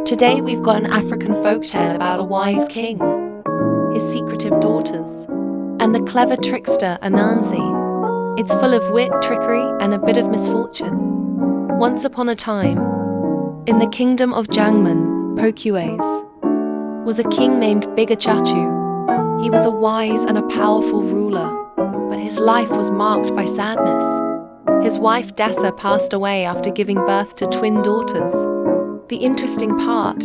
Today we've got an African folktale about a wise king, his secretive daughters, and the clever trickster Anansi. It's full of wit, trickery, and a bit of misfortune. Once upon a time, in the kingdom of Jangman, Pokues, was a king named Achachu. He was a wise and a powerful ruler, but his life was marked by sadness. His wife Dasa passed away after giving birth to twin daughters. The interesting part,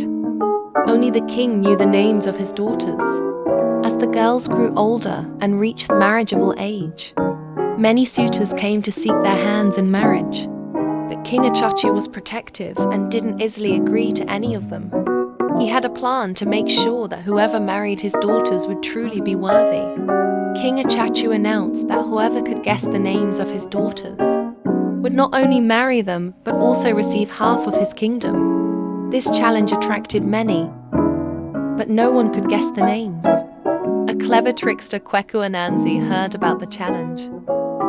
only the king knew the names of his daughters. As the girls grew older and reached marriageable age, many suitors came to seek their hands in marriage. But King Achachu was protective and didn't easily agree to any of them. He had a plan to make sure that whoever married his daughters would truly be worthy. King Achachu announced that whoever could guess the names of his daughters would not only marry them, but also receive half of his kingdom. This challenge attracted many, but no one could guess the names. A clever trickster, Kweku Anansi, heard about the challenge.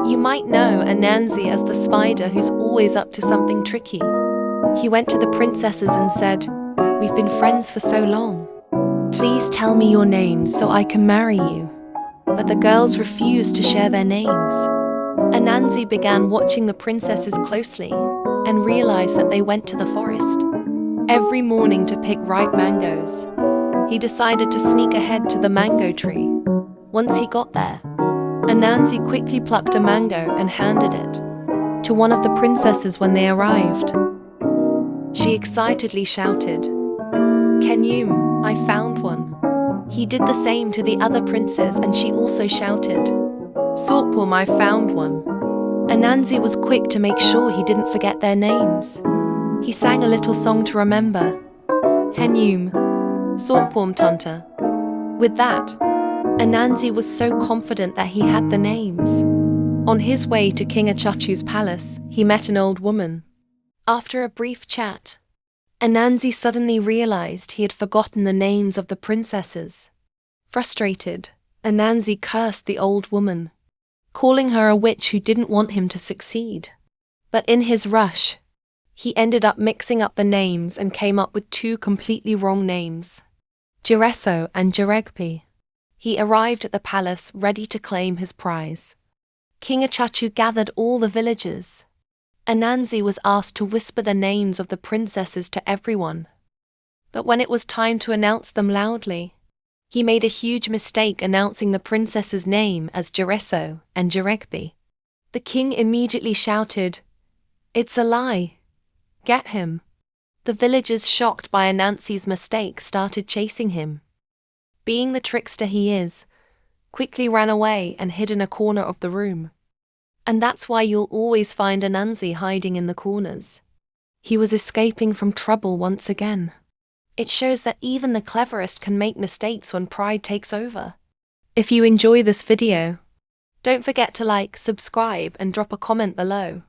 You might know Anansi as the spider who's always up to something tricky. He went to the princesses and said, "We've been friends for so long. Please tell me your names so I can marry you." But the girls refused to share their names. Anansi began watching the princesses closely and realized that they went to the forest every morning to pick ripe mangoes. He decided to sneak ahead to the mango tree. Once he got there, Anansi quickly plucked a mango and handed it to one of the princesses when they arrived. She excitedly shouted, "Kenyum, I found one." He did the same to the other princess and she also shouted, "Sorpum, I found one." Anansi was quick to make sure he didn't forget their names. He sang a little song to remember. Kenyum, Sorpum Tanta. With that, Anansi was so confident that he had the names. On his way to King Achachu's palace, he met an old woman. After a brief chat, Anansi suddenly realized he had forgotten the names of the princesses. Frustrated, Anansi cursed the old woman, calling her a witch who didn't want him to succeed. But in his rush, he ended up mixing up the names and came up with two completely wrong names, Jireso and Jiregpi. He arrived at the palace ready to claim his prize. King Achachu gathered all the villagers. Anansi was asked to whisper the names of the princesses to everyone. But when it was time to announce them loudly, he made a huge mistake announcing the princess's name as Jireso and Jiregpi. The king immediately shouted, "It's a lie! Get him!" The villagers, shocked by Anansi's mistake, started chasing him. Being the trickster he is, quickly ran away and hid in a corner of the room. And that's why you'll always find Anansi hiding in the corners. He was escaping from trouble once again. It shows that even the cleverest can make mistakes when pride takes over. If you enjoy this video, don't forget to like, subscribe, and drop a comment below.